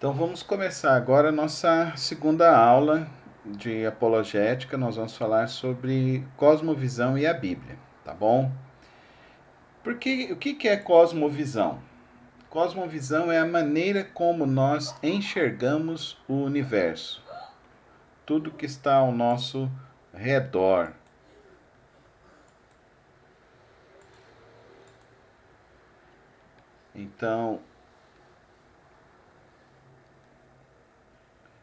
Então vamos começar agora a nossa segunda aula de apologética. Nós vamos falar sobre cosmovisão e a Bíblia, tá bom? O que é cosmovisão? Cosmovisão é a maneira como nós enxergamos o universo, tudo que está ao nosso redor. Então,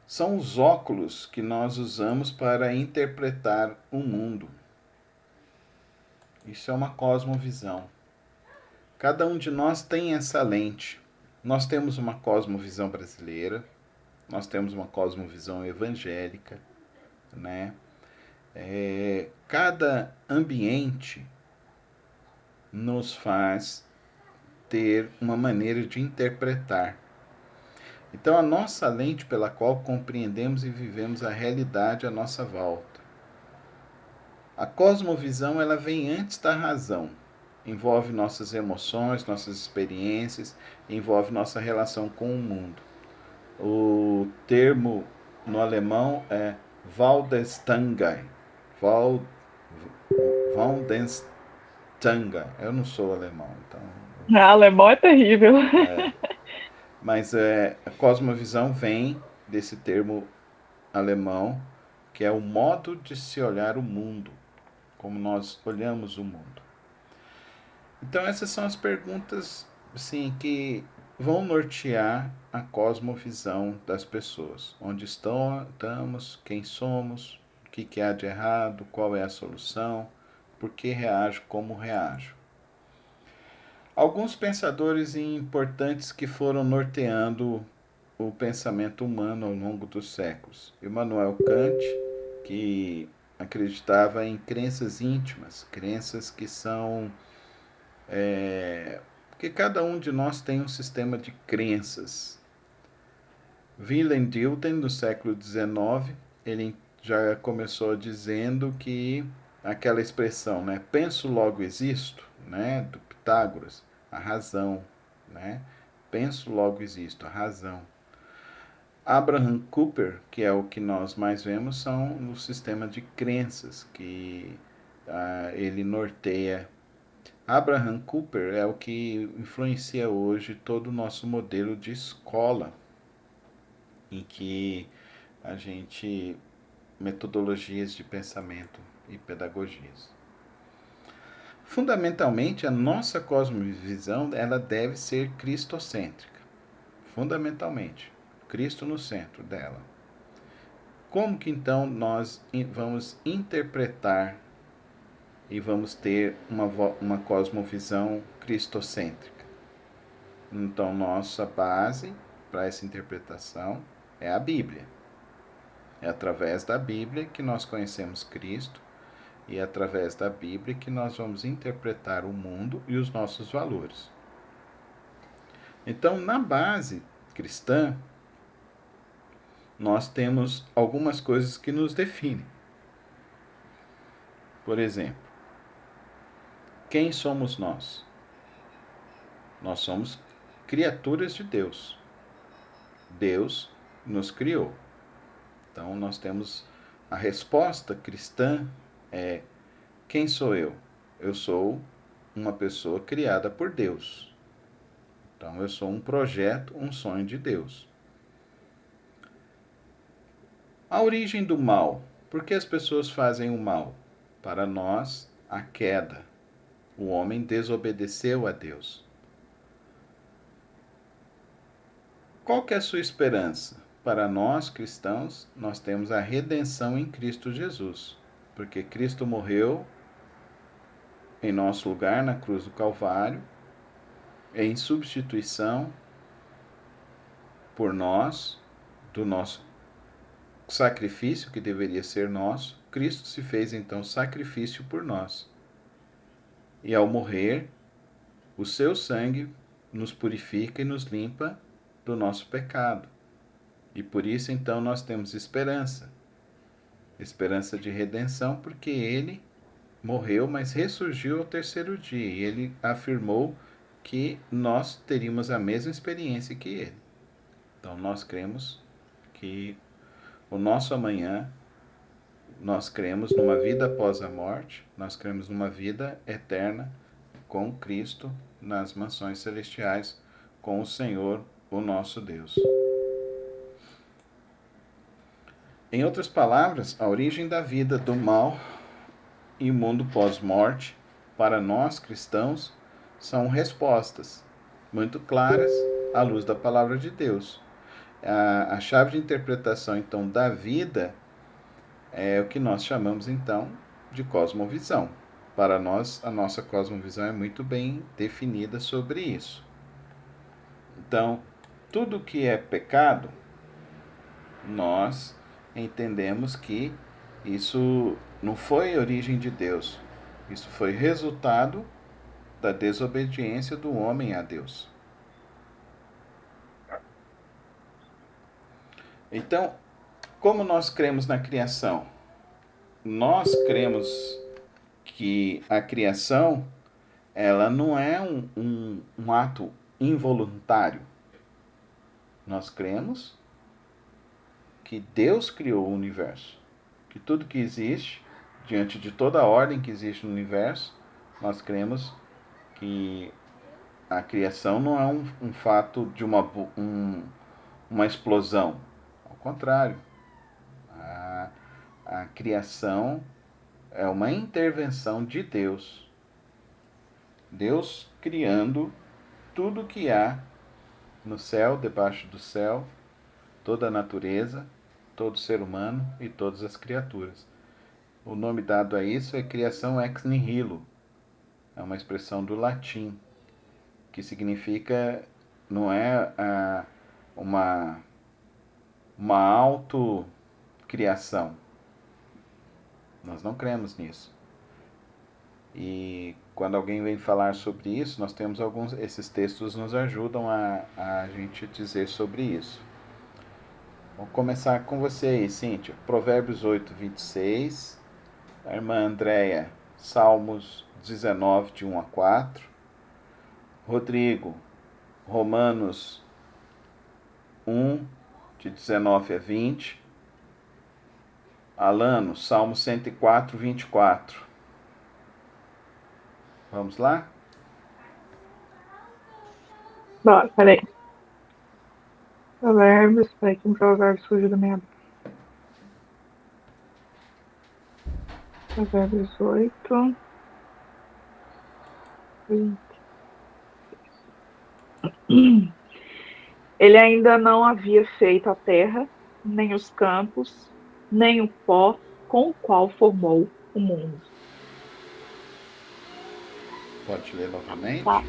são os óculos que nós usamos para interpretar o mundo. Isso é uma cosmovisão. Cada um de nós tem essa lente. Nós temos uma cosmovisão brasileira, nós temos uma cosmovisão evangélica, né? Cada ambiente nos faz ter uma maneira de interpretar. Então, a nossa lente pela qual compreendemos e vivemos a realidade à nossa volta. A cosmovisão ela vem antes da razão. Envolve nossas emoções, nossas experiências, envolve nossa relação com o mundo. O termo no alemão é Waldenstangai. Val, Waldenstangai. Eu não sou alemão, então. Ah, alemão é terrível. Mas a cosmovisão vem desse termo alemão, que é o modo de se olhar o mundo, como nós olhamos o mundo. Então essas são as perguntas assim, que vão nortear a cosmovisão das pessoas. Onde estamos, quem somos, o que há de errado, qual é a solução, por que reajo como reajo. Alguns pensadores importantes que foram norteando o pensamento humano ao longo dos séculos. Immanuel Kant, que acreditava em crenças íntimas, crenças que são porque cada um de nós tem um sistema de crenças. Willem Dilthey, no século XIX, ele já começou dizendo que aquela expressão, né, penso logo existo, né, do Pitágoras, a razão, né, penso logo existo, a razão. Abraham Kuyper, que é o que nós mais vemos, são no sistema de crenças que ele norteia. Abraham Kuyper é o que influencia hoje todo o nosso modelo de escola, em que a gente metodologias de pensamento e pedagogias. Fundamentalmente, a nossa cosmovisão ela deve ser cristocêntrica. Fundamentalmente, Cristo no centro dela. Como que então nós vamos interpretar e vamos ter uma cosmovisão cristocêntrica? Então, nossa base para essa interpretação é a Bíblia. É através da Bíblia que nós conhecemos Cristo e é através da Bíblia que nós vamos interpretar o mundo e os nossos valores. Então, na base cristã, nós temos algumas coisas que nos definem. Por exemplo, quem somos nós? Nós somos criaturas de Deus. Deus nos criou. Então, nós temos a resposta cristã é: quem sou eu? Eu sou uma pessoa criada por Deus. Então, eu sou um projeto, um sonho de Deus. A origem do mal. Por que as pessoas fazem o mal? Para nós, a queda. O homem desobedeceu a Deus. Qual que é a sua esperança? Para nós cristãos, nós temos a redenção em Cristo Jesus, porque Cristo morreu em nosso lugar na cruz do Calvário, em substituição por nós, do nosso sacrifício que deveria ser nosso. Cristo se fez então sacrifício por nós. E ao morrer, o seu sangue nos purifica e nos limpa do nosso pecado. E por isso então nós temos esperança. Esperança de redenção, porque ele morreu, mas ressurgiu ao terceiro dia. E ele afirmou que nós teríamos a mesma experiência que ele. Então nós cremos que o nosso amanhã, nós cremos numa vida após a morte, nós cremos numa vida eterna com Cristo nas mansões celestiais, com o Senhor, o nosso Deus. Em outras palavras, a origem da vida, do mal e o mundo pós-morte, para nós cristãos, são respostas muito claras à luz da palavra de Deus. A chave de interpretação, então, da vida é o que nós chamamos, então, de cosmovisão. Para nós, a nossa cosmovisão é muito bem definida sobre isso. Então, tudo que é pecado, nós entendemos que isso não foi origem de Deus. Isso foi resultado da desobediência do homem a Deus. Então, como nós cremos na criação? Nós cremos que a criação ela não é um ato involuntário. Nós cremos que Deus criou o universo, que tudo que existe, diante de toda a ordem que existe no universo, nós cremos que a criação não é um fato de uma explosão. Ao contrário, a criação é uma intervenção de Deus. Deus criando tudo que há no céu, debaixo do céu, toda a natureza, todo ser humano e todas as criaturas. O nome dado a isso é criação ex nihilo. É uma expressão do latim, que significa, não é uma autocriação. Nós não cremos nisso. E quando alguém vem falar sobre isso, nós temos esses textos nos ajudam a gente dizer sobre isso. Vou começar com você aí, Cíntia. Provérbios 8, 26. A irmã Andréia, Salmos 19, de 1 a 4. Rodrigo, Romanos 1, de 19 a 20. Alano, Salmo 104, 24. Vamos lá? Bora, peraí. Provérbios, peraí que um provérbio surgiu da minha boca. Provérbios 8, 20. Ele ainda não havia feito a terra, nem os campos, nem o pó com o qual formou o mundo. Pode ler novamente? Tá.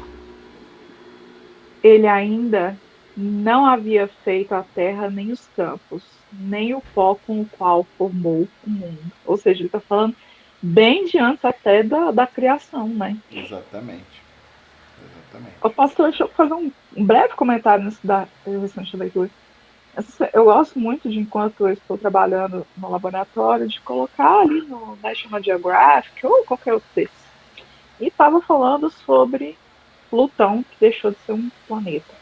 Ele ainda não havia feito a terra, nem os campos, nem o pó com o qual formou o mundo. Ou seja, ele está falando bem de antes até da criação, né? Exatamente. Pastor, deixa eu fazer um breve comentário nesse da restante da leitura. Eu gosto muito de, enquanto eu estou trabalhando no laboratório, de colocar ali no National Geographic ou qualquer outro desses. E estava falando sobre Plutão, que deixou de ser um planeta.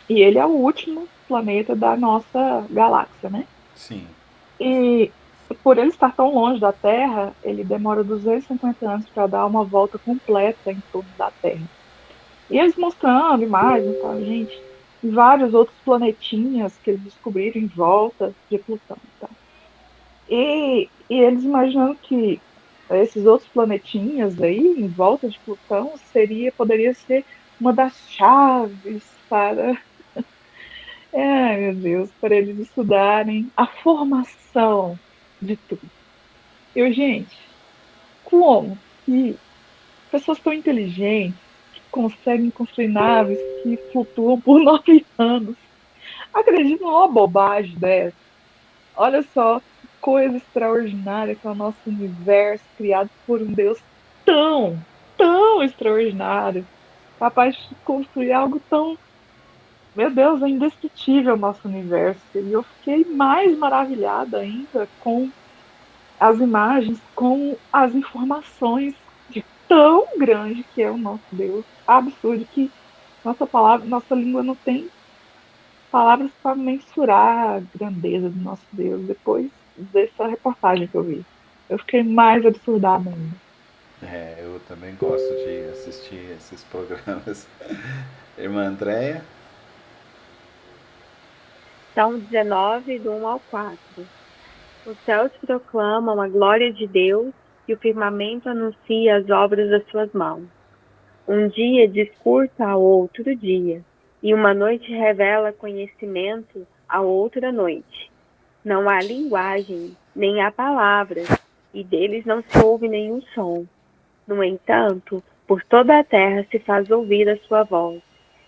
E ele é o último planeta da nossa galáxia, né? Sim. E por ele estar tão longe da Terra, ele demora 250 anos para dar uma volta completa em torno da Terra. E eles mostrando imagens, tá, gente, vários outros planetinhas que eles descobriram em volta de Plutão. Tá? E eles imaginando que esses outros planetinhas aí em volta de Plutão poderia ser uma das chaves para, meu Deus, para eles estudarem a formação de tudo. Gente, como que pessoas tão inteligentes conseguem construir naves que flutuam por 9 anos? Acredito numa bobagem dessa. Olha só que coisa extraordinária que é o nosso universo, criado por um Deus tão, tão extraordinário, capaz de construir algo tão. Meu Deus, é indescritível o nosso universo. E eu fiquei mais maravilhada ainda com as imagens, com as informações de tão grande que é o nosso Deus. Absurdo que nossa palavra, nossa língua não tem palavras para mensurar a grandeza do nosso Deus depois dessa reportagem que eu vi. Eu fiquei mais absurdada ainda. Eu também gosto de assistir esses programas. Irmã Andréia? Salmo 19, do 1 ao 4. Os céus proclamam a glória de Deus e o firmamento anuncia as obras das suas mãos. Um dia discursa ao outro dia, e uma noite revela conhecimento à outra noite. Não há linguagem, nem há palavras, e deles não se ouve nenhum som. No entanto, por toda a terra se faz ouvir a sua voz,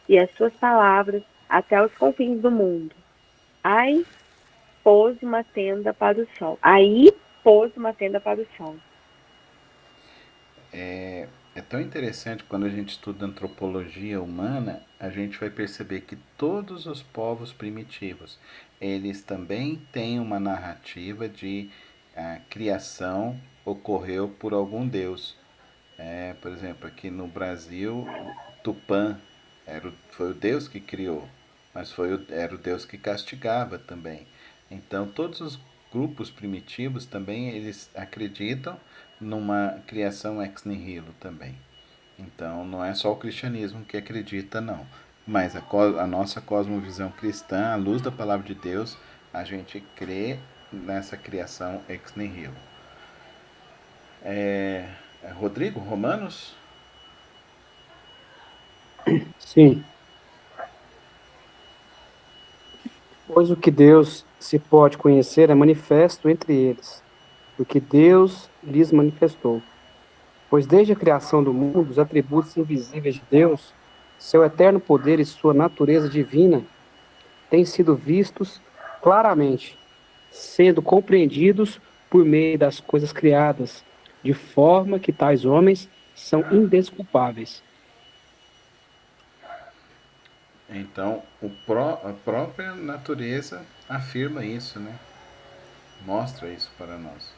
e as suas palavras até os confins do mundo. Ai, pôs uma tenda para o sol. Aí pôs uma tenda para o sol. É tão interessante quando a gente estuda antropologia humana, a gente vai perceber que todos os povos primitivos, eles também têm uma narrativa de a criação ocorreu por algum deus. Por exemplo, aqui no Brasil, Tupã foi o deus que criou, mas era o deus que castigava também. Então, todos os grupos primitivos também eles acreditam numa criação ex nihilo também. Então, não é só o cristianismo que acredita, não. Mas a nossa cosmovisão cristã, à luz da palavra de Deus, a gente crê nessa criação ex nihilo. Rodrigo, Romanos? Sim, pois o que Deus se pode conhecer é manifesto entre eles, porque Deus lhes manifestou. Pois desde a criação do mundo, os atributos invisíveis de Deus, seu eterno poder e sua natureza divina, têm sido vistos claramente, sendo compreendidos por meio das coisas criadas, de forma que tais homens são indesculpáveis. Então, a própria natureza afirma isso, né? Mostra isso para nós.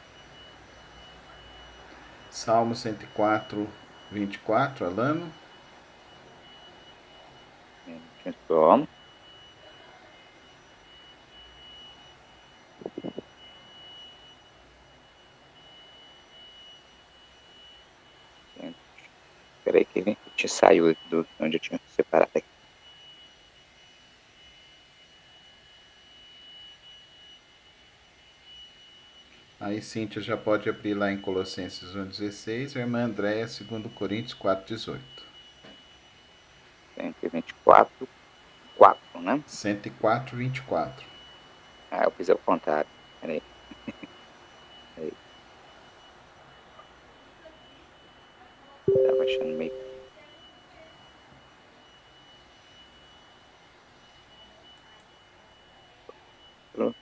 Salmo 104, 24, Alano. Só. Peraí que a gente saiu do onde eu tinha separado aqui. Aí Cíntia já pode abrir lá em Colossenses 1,16, a irmã Andréia, 2 Coríntios 4,18. 124, 4, né? 104, 24. Ah, eu fiz ao contrário. Peraí. Peraí. Tava achando meio. Capítulo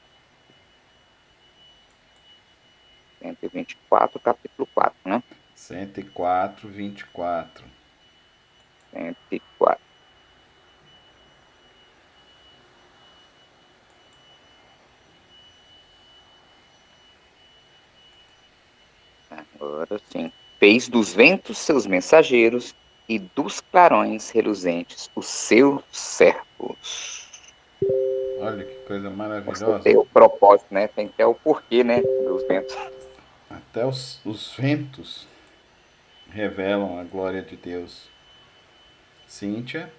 124, capítulo 4, né? 104, 24. 104. Agora sim. Fez dos ventos seus mensageiros e dos clarões reluzentes os seus servos. Olha que coisa Você maravilhosa. tem o propósito, né? Tem que ter o porquê, né? Dos ventos. Até os ventos revelam a glória de Deus. Cíntia?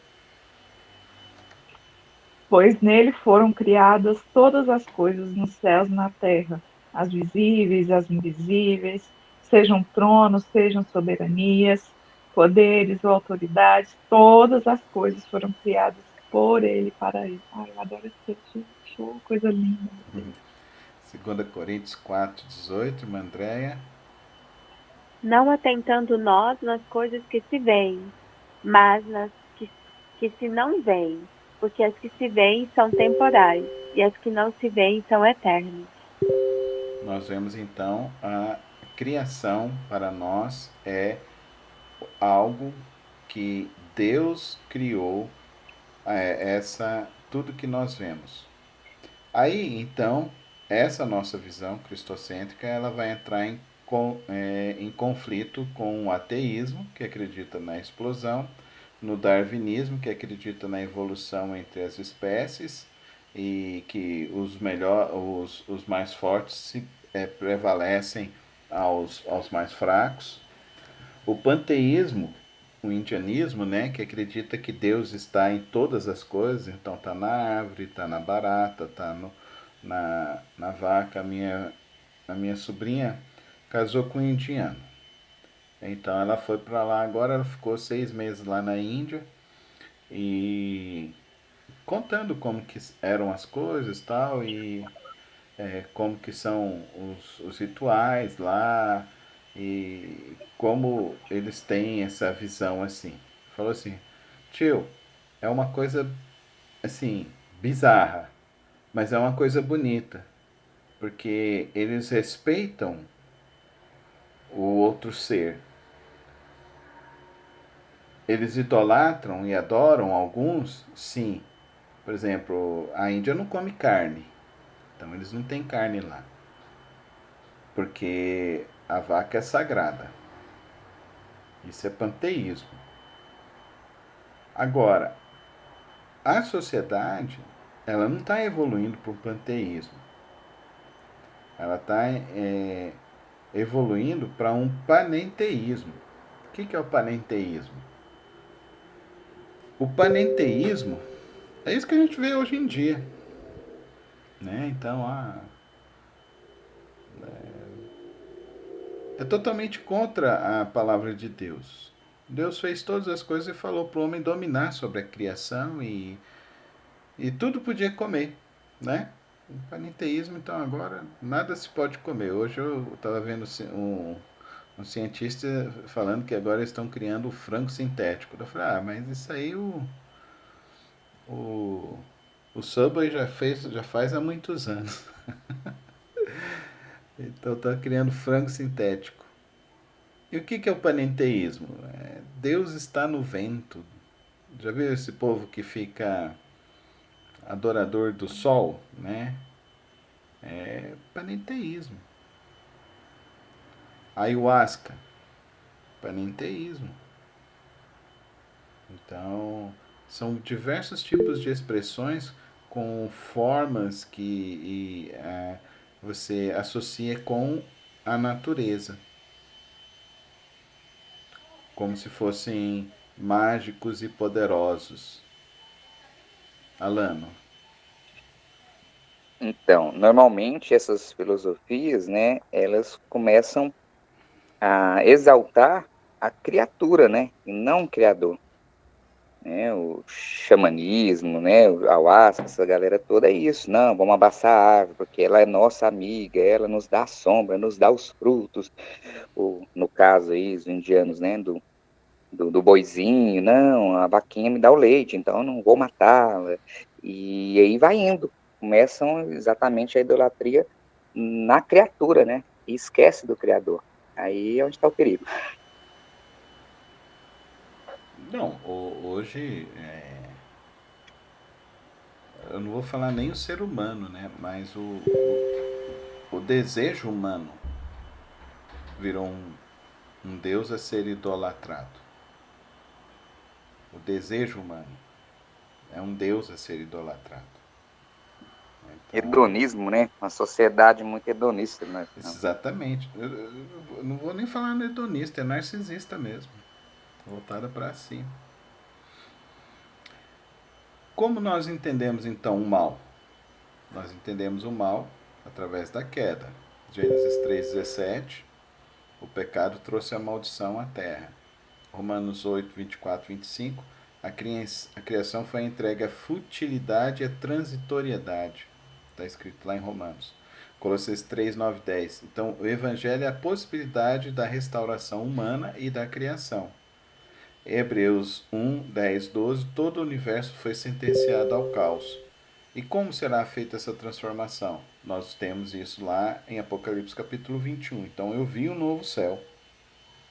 Pois nele foram criadas todas as coisas nos céus e na terra, as visíveis, as invisíveis, sejam tronos, sejam soberanias, poderes ou autoridades, todas as coisas foram criadas por ele e para ele. Ai, eu adoro esse texto, show, coisa linda. 2 Coríntios 4, 18, irmã Andréia. Não atentando nós nas coisas que se veem, mas nas que se não veem, porque as que se veem são temporais, e as que não se veem são eternas. Nós vemos então a criação para nós é algo que Deus criou, essa tudo que nós vemos. Aí então essa nossa visão cristocêntrica ela vai entrar em conflito com o ateísmo, que acredita na explosão, no darwinismo, que acredita na evolução entre as espécies, e que os mais fortes prevalecem aos mais fracos. O panteísmo, o indianismo, né, que acredita que Deus está em todas as coisas, então está na árvore, está na barata, está na vaca. A minha sobrinha casou com um indiano. Então ela foi para lá agora, ela ficou 6 meses lá na Índia e contando como que eram as coisas tal, e como que são os rituais lá e como eles têm essa visão assim. Falou assim, tio, é uma coisa assim, bizarra, mas é uma coisa bonita, porque eles respeitam o outro ser. Eles idolatram e adoram alguns, sim. Por exemplo, a Índia não come carne, então eles não têm carne lá, porque a vaca é sagrada. Isso é panteísmo. Agora, a sociedade, ela não está evoluindo para o panteísmo. Ela está evoluindo para um panenteísmo. O que é o panenteísmo? O panenteísmo é isso que a gente vê hoje em dia. Né? Então, é totalmente contra a palavra de Deus. Deus fez todas as coisas e falou para o homem dominar sobre a criação e tudo podia comer, né? O panenteísmo, então agora nada se pode comer. Hoje eu estava vendo um cientista falando que agora estão criando o frango sintético. Eu falei, mas isso aí o, o Subway já faz há muitos anos. Então está criando frango sintético. E o que é o panenteísmo? Deus está no vento. Já viu esse povo que fica adorador do sol, né? É panenteísmo. Ayahuasca, panenteísmo. Então, são diversos tipos de expressões com formas que você associa com a natureza, como se fossem mágicos e poderosos. Alano. Então, normalmente essas filosofias, né, elas começam a exaltar a criatura, né, e não o criador. Né, o xamanismo, né, o ayahuasca, essa galera toda é isso. Não, vamos abraçar a árvore, porque ela é nossa amiga, ela nos dá a sombra, nos dá os frutos. No caso aí, os indianos, né, do boizinho, não, a vaquinha me dá o leite, então eu não vou matá-la. E aí vai indo. Começam exatamente a idolatria na criatura, né, e esquece do Criador. Aí é onde está o perigo. Não, hoje eu não vou falar nem o ser humano, né? Mas o desejo humano virou um Deus a ser idolatrado. O desejo humano é um Deus a ser idolatrado. Então, Hedonismo, né? Uma sociedade muito hedonista, né? exatamente. Eu não vou nem falar no hedonista, é narcisista mesmo. Voltada para si. Como nós entendemos então o mal? Nós entendemos o mal através da queda. Gênesis 3,17. O pecado trouxe a maldição à terra. Romanos 8, 24, 25. A criação foi entregue à futilidade e à transitoriedade. Está escrito lá em Romanos. Colossenses 3, 9, 10. Então, o Evangelho é a possibilidade da restauração humana e da criação. Hebreus 1, 10, 12. Todo o universo foi sentenciado ao caos. E como será feita essa transformação? Nós temos isso lá em Apocalipse capítulo 21. Então, eu vi um novo céu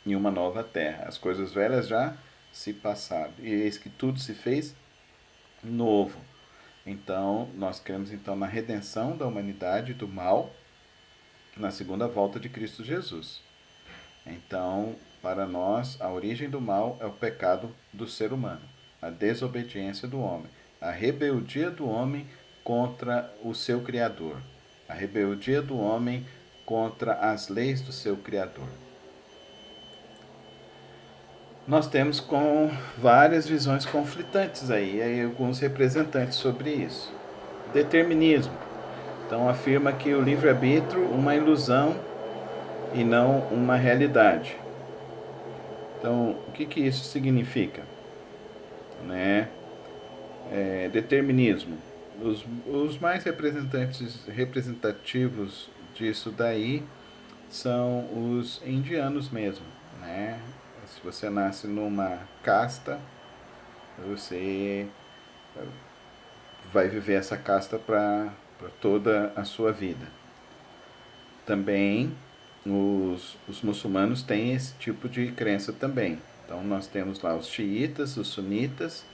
e uma nova terra. As coisas velhas já se passaram. E eis que tudo se fez novo. Então, nós cremos então na redenção da humanidade do mal na segunda volta de Cristo Jesus. Então, para nós, a origem do mal é o pecado do ser humano, a desobediência do homem, a rebeldia do homem contra o seu Criador. A rebeldia do homem contra as leis do seu Criador. Nós temos com várias visões conflitantes aí alguns representantes sobre isso. Determinismo. Então afirma que o livre-arbítrio é uma ilusão e não uma realidade. Então, o que isso significa? Né? Determinismo. Os mais representativos disso daí são os indianos mesmo, né? Se você nasce numa casta, você vai viver essa casta para toda a sua vida. Também os muçulmanos têm esse tipo de crença também. Então nós temos lá os xiitas, os sunitas,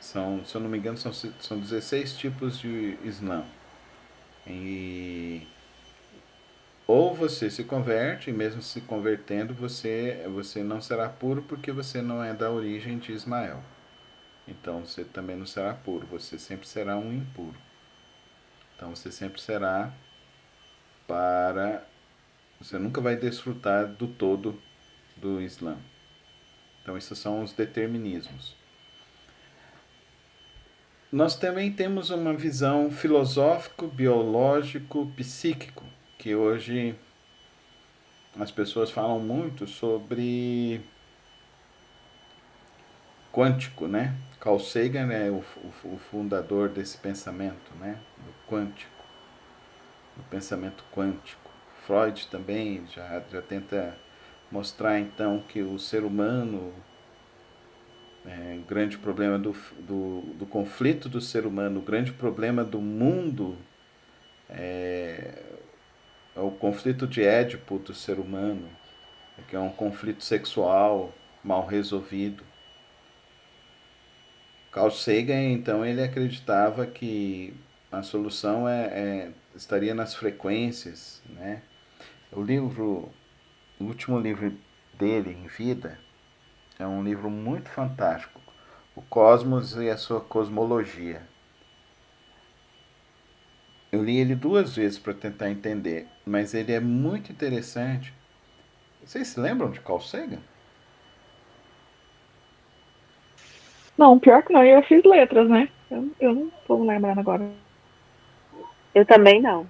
são, se eu não me engano, são 16 tipos de Islã. E ou você se converte, e mesmo se convertendo, você não será puro porque você não é da origem de Ismael. Então você também não será puro, você sempre será um impuro. Então você sempre será você nunca vai desfrutar do todo do Islã. Então esses são os determinismos. Nós também temos uma visão filosófico, biológico, psíquico, que hoje as pessoas falam muito sobre quântico, né? Carl Sagan é o fundador desse pensamento, né? Do quântico, do pensamento quântico. Freud também já tenta mostrar então que o ser humano, o grande problema do conflito do ser humano, o grande problema do mundo é o conflito de Édipo do ser humano, que é um conflito sexual mal resolvido. Carl Sagan, então, ele acreditava que a solução estaria nas frequências, né? O último livro dele em vida é um livro muito fantástico, O Cosmos e a sua Cosmologia. Eu li ele 2 vezes para tentar entender, mas ele é muito interessante. Vocês se lembram de Carl Sagan? Não, pior que não, eu fiz letras, né? Eu não tô lembrando agora. Eu também não.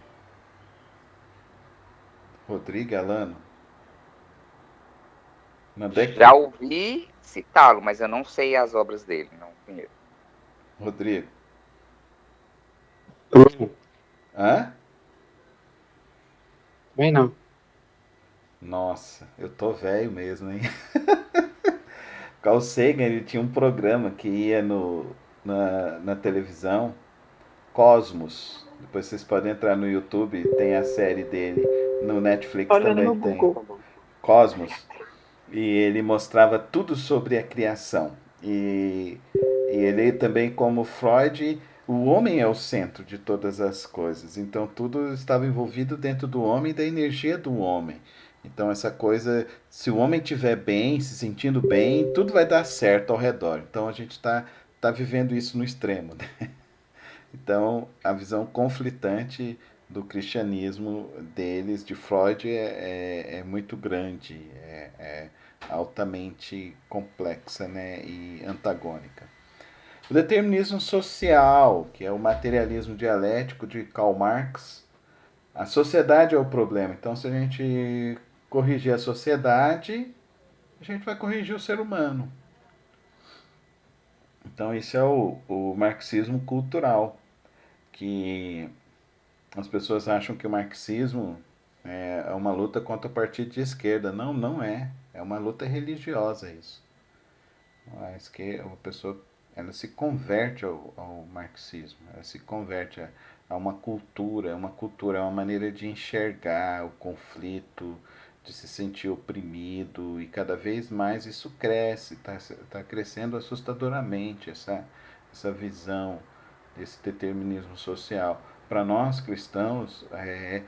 Rodrigo Alano. Já ouvi citá-lo, mas eu não sei as obras dele, não conheço. Rodrigo. Também Hã? não. Nossa, eu tô velho mesmo, hein? Carl Sagan, ele tinha um programa que ia na televisão, Cosmos. Depois vocês podem entrar no YouTube, tem a série dele. No Netflix Olhando também no tem. Google. Cosmos. E ele mostrava tudo sobre a criação. E ele também, como Freud, o homem é o centro de todas as coisas. Então tudo estava envolvido dentro do homem e da energia do homem. Então essa coisa, se o homem estiver bem, se sentindo bem, tudo vai dar certo ao redor. Então a gente tá vivendo isso no extremo, né? Então a visão conflitante do cristianismo deles, de Freud, é muito grande, é altamente complexa, né, e antagônica. O determinismo social, que é o materialismo dialético de Karl Marx, a sociedade é o problema. Então, se a gente corrigir a sociedade, a gente vai corrigir o ser humano. Então, isso é o marxismo cultural, que as pessoas acham que o marxismo é uma luta contra o partido de esquerda. Não, não é. É uma luta religiosa isso. A pessoa ela se converte ao marxismo, ela se converte a uma cultura, é uma maneira de enxergar o conflito, de se sentir oprimido, e cada vez mais isso cresce, tá crescendo assustadoramente essa visão desse determinismo social. Para nós cristãos é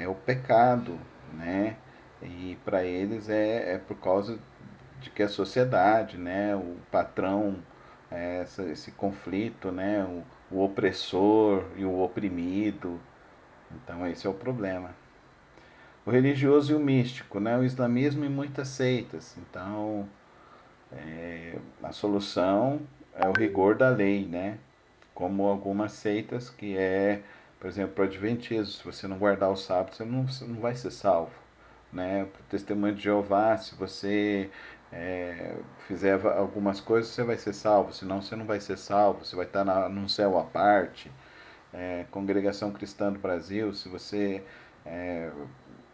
o pecado, né? E para eles é por causa de que a sociedade, né, o patrão, esse conflito, né, o opressor e o oprimido. Então esse é o problema. O religioso e o místico, né? O islamismo e muitas seitas. Então a solução é o rigor da lei, né? Como algumas seitas que por exemplo, o adventismo, se você não guardar o sábado, você não vai ser salvo, né? Para o testemunho de Jeová, se você fizer algumas coisas, você vai ser salvo, senão você não vai ser salvo, você vai estar num céu à parte. Congregação Cristã do Brasil, se você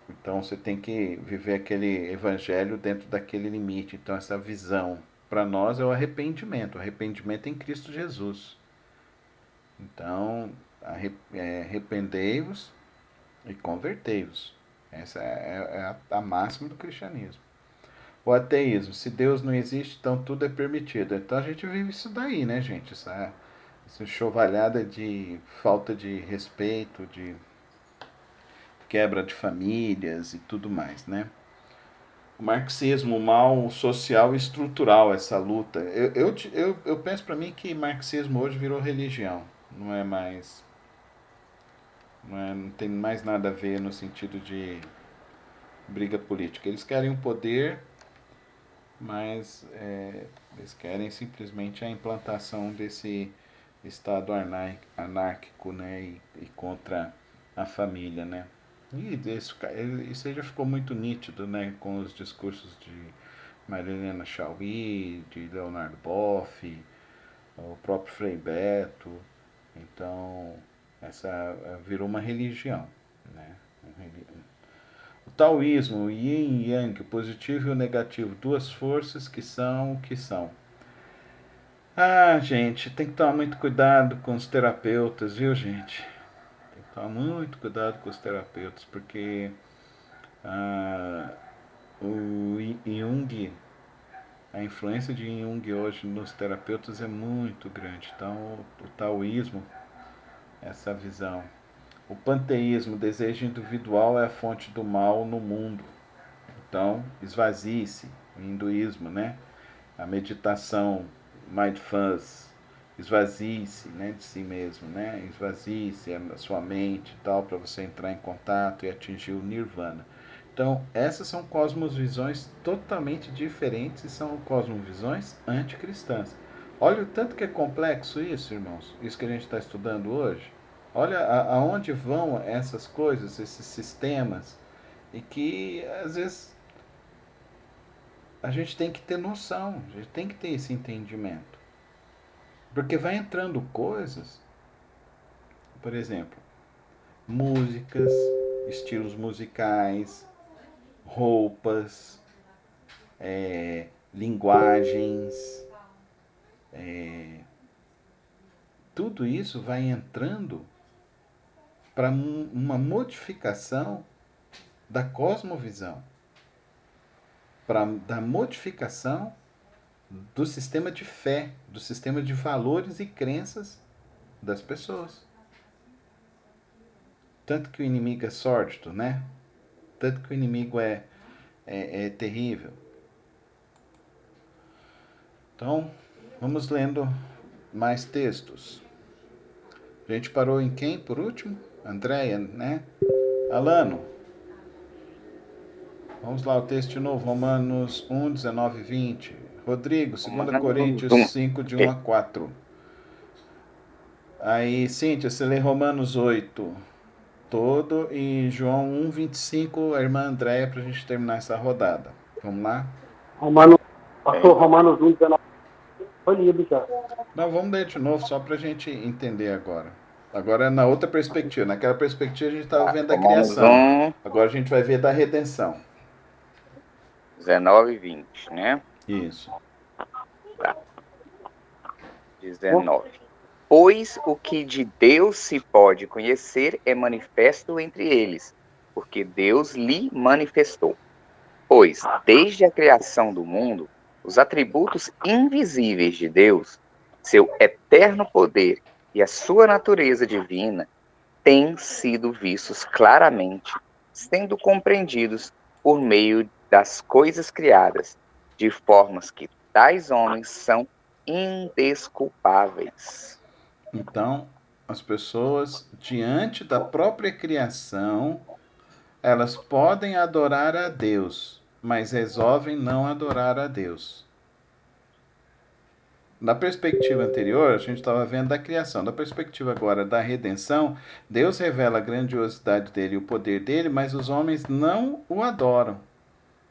então você tem que viver aquele evangelho dentro daquele limite. Então essa visão para nós é o arrependimento em Cristo Jesus. Então arrependei-vos e convertei-vos. Essa é a máxima do cristianismo. O ateísmo, se Deus não existe, então tudo é permitido. Então a gente vive isso daí, né, gente? Essa enxovalhada de falta de respeito, de quebra de famílias e tudo mais, né? O marxismo, o mal social e estrutural, essa luta. Eu penso para mim que marxismo hoje virou religião. Não é mais. Não tem mais nada a ver no sentido de briga política. Eles querem o poder, mas eles querem simplesmente a implantação desse Estado anárquico, né? E contra a família, né? E isso aí já ficou muito nítido, né, com os discursos de Marilena Chauí, de Leonardo Boff, o próprio Frei Beto. Então, essa virou uma religião, né? O taoísmo, o yin e yang, o positivo e o negativo, duas forças que são o que são. Ah, gente, tem que tomar muito cuidado com os terapeutas, viu, gente? Tem que tomar muito cuidado com os terapeutas, porque o Jung, a influência de Jung hoje nos terapeutas é muito grande. Então, o taoísmo, essa visão. O panteísmo, o desejo individual é a fonte do mal no mundo. Então, esvazie-se, o hinduísmo, né? A meditação, mindfulness, esvazie-se, né, de si mesmo, né? Esvazie-se a sua mente e tal, para você entrar em contato e atingir o nirvana. Então, essas são cosmovisões totalmente diferentes e são cosmovisões anticristãs. Olha o tanto que é complexo isso, irmãos, isso que a gente está estudando hoje. Olha aonde vão essas coisas, esses sistemas, e que às vezes a gente tem que ter noção, a gente tem que ter esse entendimento. Porque vai entrando coisas, por exemplo, músicas, estilos musicais, roupas, linguagens, tudo isso vai entrando para uma modificação da cosmovisão, da modificação do sistema de fé, do sistema de valores e crenças das pessoas. Tanto que o inimigo é sórdido, né? Tanto que o inimigo é terrível. Então, vamos lendo mais textos. A gente parou em quem, por último? Andréia, né? Alano. Vamos lá, o texto de novo. Romanos 1, 19 e 20. Rodrigo, 2 Coríntios 5, de 1 a 4. Aí, Cíntia, você lê Romanos 8 todo e João 1, 25, a irmã Andréia, para a gente terminar essa rodada. Vamos lá? Romanos 1, 19. Foi lido já. Não, vamos ler de novo, só para a gente entender agora. Agora na outra perspectiva. Naquela perspectiva a gente estava vendo da criação. Agora a gente vai ver da redenção. 19 e 20, né? Isso. Tá. 19. Pois o que de Deus se pode conhecer é manifesto entre eles, porque Deus lhe manifestou. Pois, desde a criação do mundo, os atributos invisíveis de Deus, seu eterno poder e a sua natureza divina, têm sido vistos claramente, sendo compreendidos por meio das coisas criadas, de formas que tais homens são indesculpáveis. Então, as pessoas, diante da própria criação, elas podem adorar a Deus, mas resolvem não adorar a Deus. Na perspectiva anterior, a gente estava vendo da criação. Da perspectiva agora da redenção, Deus revela a grandiosidade dele e o poder dele, mas os homens não o adoram.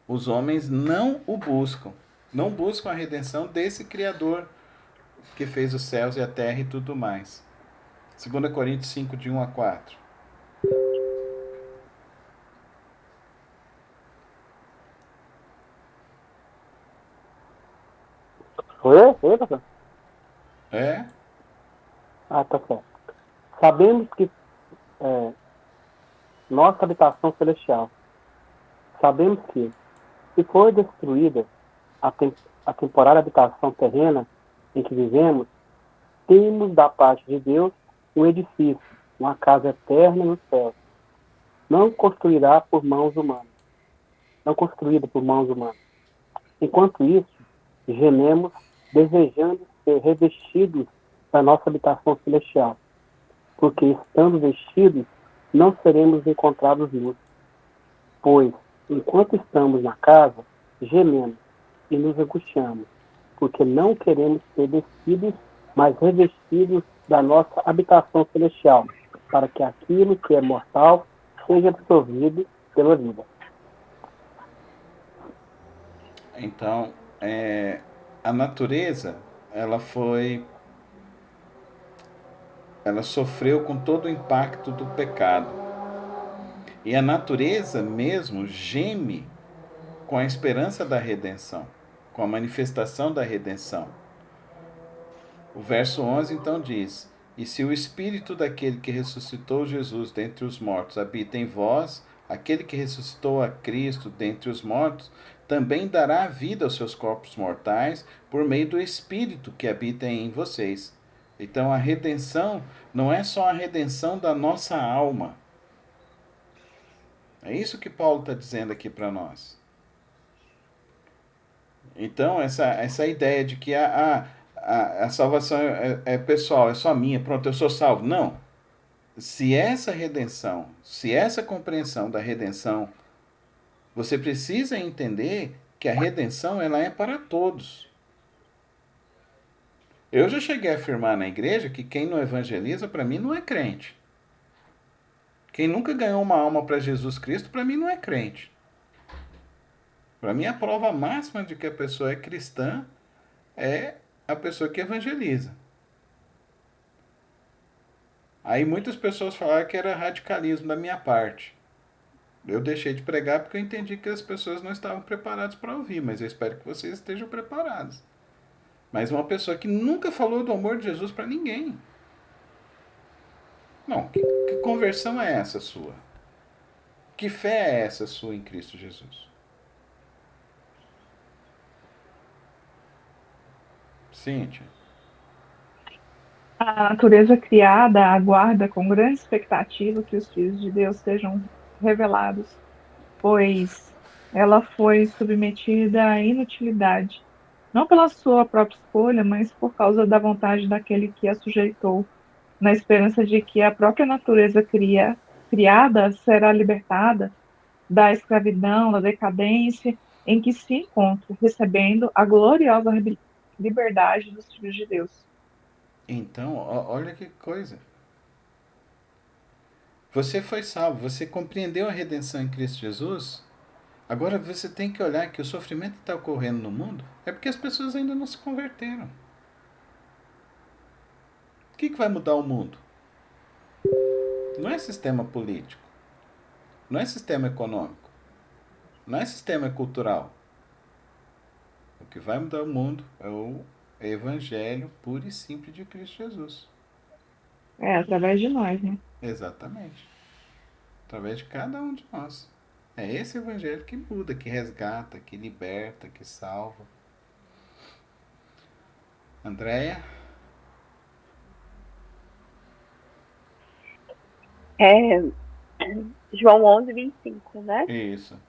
Os homens não o buscam. Não buscam a redenção desse Criador que fez os céus e a terra e tudo mais. 2 Coríntios 5, de 1 a 4. Foi, pastor? É? Ah, tá certo. Sabemos que nossa habitação celestial, sabemos que, se for destruída a temporária habitação terrena em que vivemos, temos da parte de Deus um edifício, uma casa eterna no céu, não construída por mãos humanas. Enquanto isso, gememos, desejando ser revestidos da nossa habitação celestial, porque estando vestidos, não seremos encontrados nus. Pois, enquanto estamos na casa, gememos e nos angustiamos, porque não queremos ser vestidos, mas revestidos da nossa habitação celestial, para que aquilo que é mortal seja absorvido pela vida. Então, a natureza, ela sofreu com todo o impacto do pecado. E a natureza mesmo geme com a esperança da redenção, com a manifestação da redenção. O verso 11 então diz: E se o Espírito daquele que ressuscitou Jesus dentre os mortos habita em vós, aquele que ressuscitou a Cristo dentre os mortos também dará vida aos seus corpos mortais por meio do Espírito que habita em vocês. Então a redenção não é só a redenção da nossa alma. É isso que Paulo está dizendo aqui para nós. Então, essa ideia de que a salvação é pessoal, é só minha, pronto, eu sou salvo. Não. Se essa redenção, se essa compreensão da redenção, você precisa entender que a redenção ela é para todos. Eu já cheguei a afirmar na igreja que quem não evangeliza, para mim, não é crente. Quem nunca ganhou uma alma para Jesus Cristo, para mim, não é crente. Para mim, a prova máxima de que a pessoa é cristã é a pessoa que evangeliza. Aí muitas pessoas falaram que era radicalismo da minha parte. Eu deixei de pregar porque eu entendi que as pessoas não estavam preparadas para ouvir, mas eu espero que vocês estejam preparados. Mas uma pessoa que nunca falou do amor de Jesus para ninguém. Não, que conversão é essa sua? Que fé é essa sua em Cristo Jesus? Cíntia. A natureza criada aguarda com grande expectativa que os filhos de Deus sejam revelados, pois ela foi submetida à inutilidade, não pela sua própria escolha, mas por causa da vontade daquele que a sujeitou, na esperança de que a própria natureza criada será libertada da escravidão, da decadência em que se encontra, recebendo a gloriosa liberdade dos filhos de Deus. Então, olha que coisa. Você foi salvo, você compreendeu a redenção em Cristo Jesus. Agora você tem que olhar que o sofrimento que está ocorrendo no mundo é porque as pessoas ainda não se converteram. O que vai mudar o mundo? Não é sistema político, não é sistema econômico, não é sistema cultural. O que vai mudar o mundo é o evangelho puro e simples de Cristo Jesus. É, através de nós, né? Exatamente. Através de cada um de nós. É esse evangelho que muda, que resgata, que liberta, que salva. Andréia? João 11, 25, né? Isso.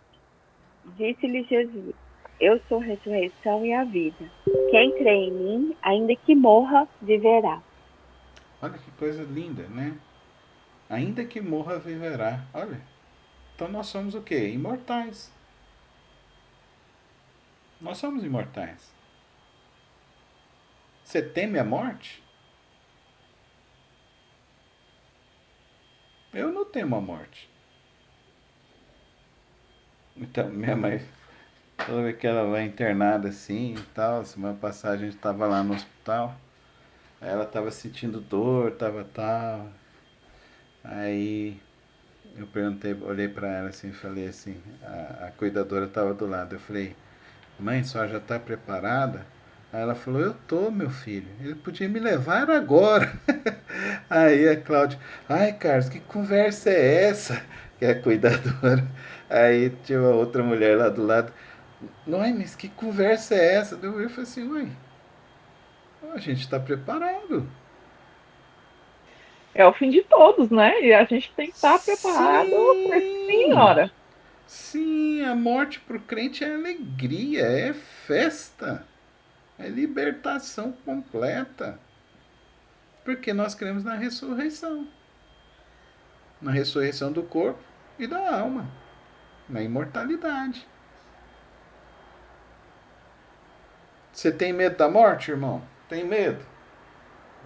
Disse-lhe Jesus: Eu sou a ressurreição e a vida. Quem crê em mim, ainda que morra, viverá. Olha que coisa linda, né? Ainda que morra, viverá. Olha, então nós somos o quê? Imortais. Nós somos imortais. Você teme a morte? Eu não temo a morte. Então, minha mãe, toda vez que ela vai internada assim e tal, semana passada a gente estava lá no hospital, aí ela estava sentindo dor, tava tal. Aí eu perguntei, olhei para ela assim, falei assim, a cuidadora estava do lado, eu falei, mãe, a senhora já está preparada? Aí ela falou, eu tô, meu filho. Ele podia me levar agora. Aí a Cláudia, ai, Carlos, que conversa é essa? Que é a cuidadora. Aí tinha uma outra mulher lá do lado. Não, mas que conversa é essa? Eu falei assim, ué, a gente está preparado. É o fim de todos, né? E a gente tem que estar preparado para esse fim, Sim, hora. sim, a morte para o crente é alegria, é festa, é libertação completa. Porque nós cremos na ressurreição do corpo e da alma, na imortalidade. Você tem medo da morte, irmão? Tem medo?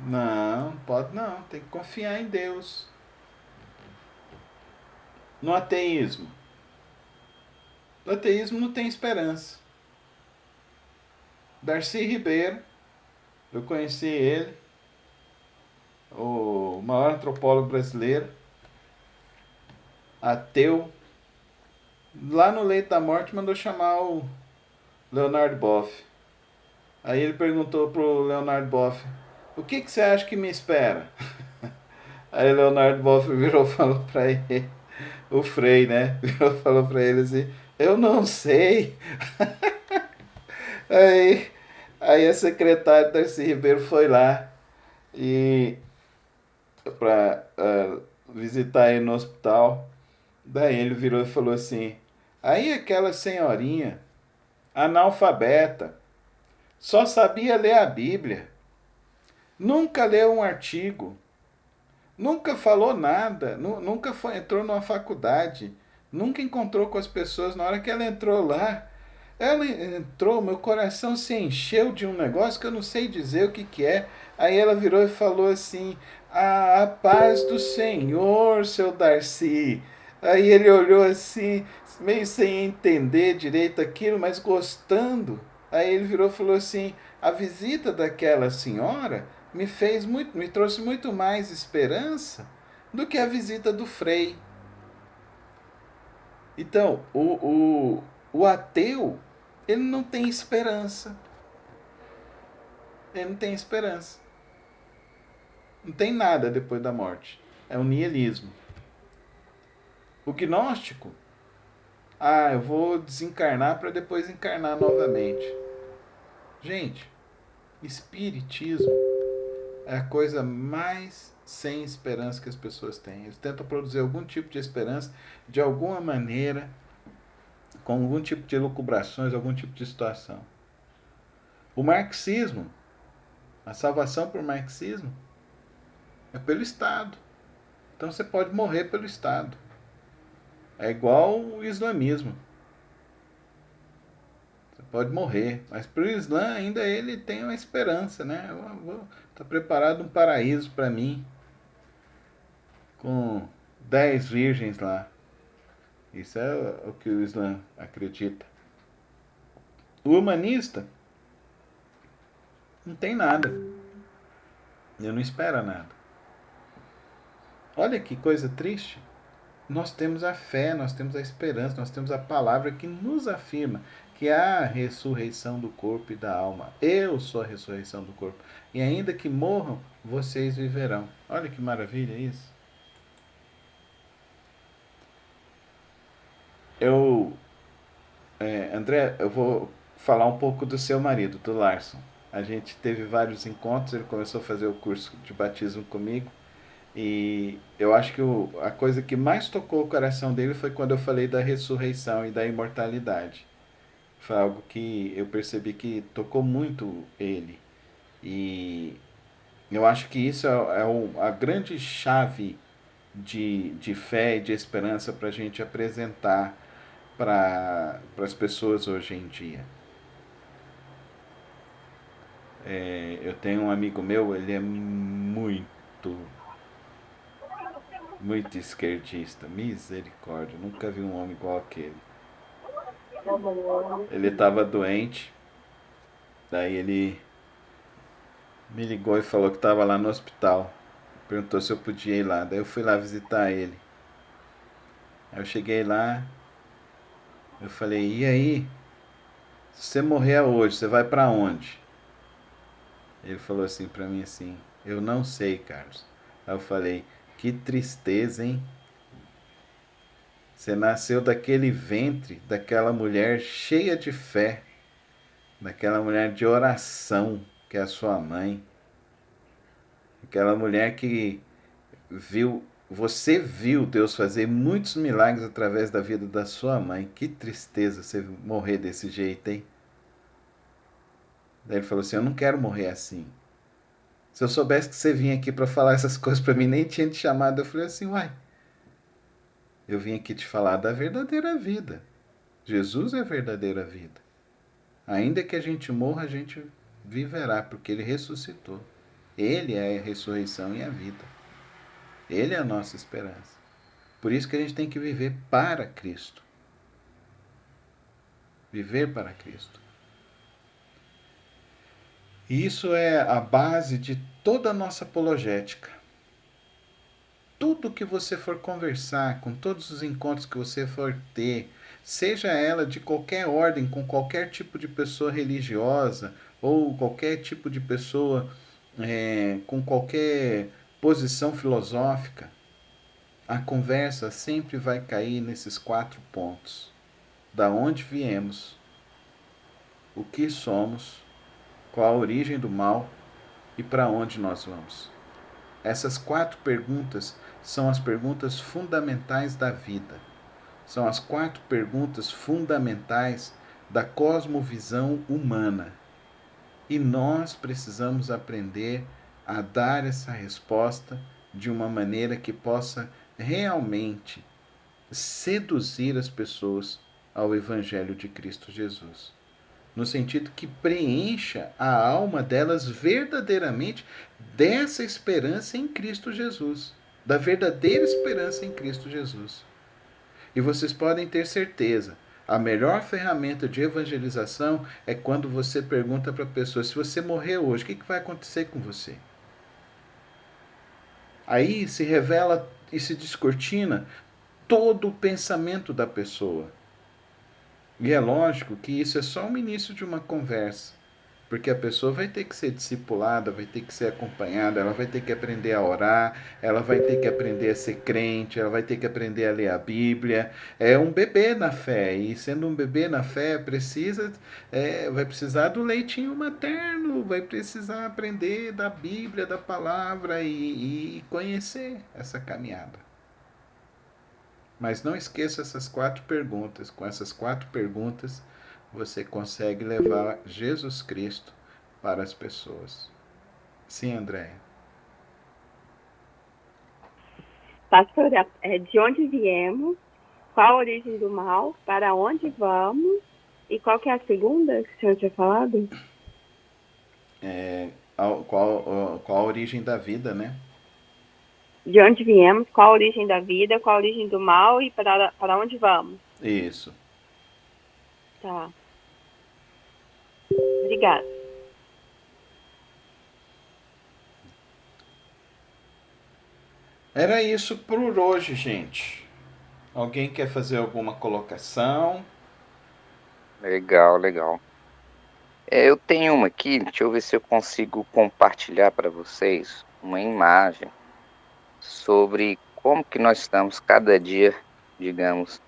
Não, pode não. Tem que confiar em Deus. No ateísmo. No ateísmo não tem esperança. Darcy Ribeiro, eu conheci ele, o maior antropólogo brasileiro, ateu. Lá no leito da morte mandou chamar o Leonardo Boff. Aí ele perguntou pro Leonardo Boff, o que você acha que me espera? Aí o Leonardo Boff virou e falou pra ele, o Frei, né? Virou e falou pra ele assim, eu não sei. Aí, aí a secretária Darcy Ribeiro foi lá e pra visitar ele no hospital. Daí ele virou e falou assim, aí aquela senhorinha, analfabeta, só sabia ler a Bíblia, nunca leu um artigo, nunca falou nada, nunca entrou numa faculdade, nunca encontrou com as pessoas. Na hora que ela entrou lá, ela entrou, meu coração se encheu de um negócio que eu não sei dizer o que, que é. Aí ela virou e falou assim, a paz do Senhor, seu Darcy. Aí ele olhou assim, meio sem entender direito aquilo, mas gostando. Aí ele virou e falou assim, a visita daquela senhora me trouxe muito mais esperança do que a visita do Frei. Então, o ateu, ele não tem esperança. Ele não tem esperança. Não tem nada depois da morte. É o niilismo. O gnóstico, eu vou desencarnar para depois encarnar novamente. Gente, espiritismo é a coisa mais sem esperança que as pessoas têm. Eles tentam produzir algum tipo de esperança de alguma maneira, com algum tipo de elucubrações, algum tipo de situação. O marxismo, a salvação por marxismo, é pelo Estado. Então você pode morrer pelo Estado. É igual o islamismo. Você pode morrer, mas para o Islã ainda ele tem uma esperança, né? Tá preparado um paraíso para mim, com 10 virgens lá. Isso é o que o Islã acredita. O humanista não tem nada. Ele não espera nada. Olha que coisa triste. Nós temos a fé, nós temos a esperança, nós temos a palavra que nos afirma que há a ressurreição do corpo e da alma. Eu sou a ressurreição do corpo. E ainda que morram, vocês viverão. Olha que maravilha isso. André, eu vou falar um pouco do seu marido, do Larson. A gente teve vários encontros, ele começou a fazer o curso de batismo comigo. E eu acho que a coisa que mais tocou o coração dele foi quando eu falei da ressurreição e da imortalidade. Foi algo que eu percebi que tocou muito ele. E Eu acho que isso a grande chave de fé e de esperança para a gente apresentar para as pessoas hoje em dia. Eu tenho um amigo meu, ele é muito esquerdista, misericórdia, nunca vi um homem igual aquele. Ele estava doente, daí ele me ligou e falou que estava lá no hospital, perguntou se eu podia ir lá, daí eu fui lá visitar ele. Aí eu cheguei lá, eu falei, e aí, se você morrer hoje, você vai para onde? Ele falou assim para mim assim, eu não sei, Carlos. Aí eu falei, que tristeza, hein? Você nasceu daquele ventre, daquela mulher cheia de fé, daquela mulher de oração, que é a sua mãe. Aquela mulher que você viu Deus fazer muitos milagres através da vida da sua mãe. Que tristeza você morrer desse jeito, hein? Daí ele falou assim, eu não quero morrer assim. Se eu soubesse que você vinha aqui para falar essas coisas para mim, nem tinha te chamado. Eu falei assim, uai, eu vim aqui te falar da verdadeira vida. Jesus é a verdadeira vida. Ainda que a gente morra, a gente viverá, porque ele ressuscitou. Ele é a ressurreição e a vida. Ele é a nossa esperança. Por isso que a gente tem que viver para Cristo. Viver para Cristo. E isso é a base de toda a nossa apologética. Tudo que você for conversar, com todos os encontros que você for ter, seja ela de qualquer ordem, com qualquer tipo de pessoa religiosa, ou qualquer tipo de pessoa com qualquer posição filosófica, a conversa sempre vai cair nesses 4 pontos. Da onde viemos, o que somos, qual a origem do mal e para onde nós vamos. Essas 4 perguntas são as perguntas fundamentais da vida. São as 4 perguntas fundamentais da cosmovisão humana. E nós precisamos aprender a dar essa resposta de uma maneira que possa realmente seduzir as pessoas ao Evangelho de Cristo Jesus. No sentido que preencha a alma delas verdadeiramente dessa esperança em Cristo Jesus. Da verdadeira esperança em Cristo Jesus. E vocês podem ter certeza, a melhor ferramenta de evangelização é quando você pergunta para a pessoa, se você morrer hoje, o que vai acontecer com você? Aí se revela e se descortina todo o pensamento da pessoa. E é lógico que isso é só o início de uma conversa, porque a pessoa vai ter que ser discipulada, vai ter que ser acompanhada, ela vai ter que aprender a orar, ela vai ter que aprender a ser crente, ela vai ter que aprender a ler a Bíblia. É um bebê na fé, e sendo um bebê na fé, vai precisar do leitinho materno, vai precisar aprender da Bíblia, da palavra e conhecer essa caminhada. Mas não esqueça essas 4 perguntas. Com essas 4 perguntas, você consegue levar Jesus Cristo para as pessoas. Sim, Andréia. Pastor, de onde viemos? Qual a origem do mal? Para onde vamos? E qual que é a segunda que o senhor tinha falado? Qual a origem da vida, né? De onde viemos? Qual a origem da vida? Qual a origem do mal? E para onde vamos? Isso. Tá. Obrigada. Era isso por hoje, gente. Alguém quer fazer alguma colocação? Legal, legal. Eu tenho uma aqui, deixa eu ver se eu consigo compartilhar para vocês uma imagem sobre como que nós estamos cada dia, digamos,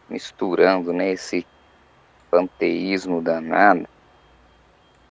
misturando, né, esse panteísmo danado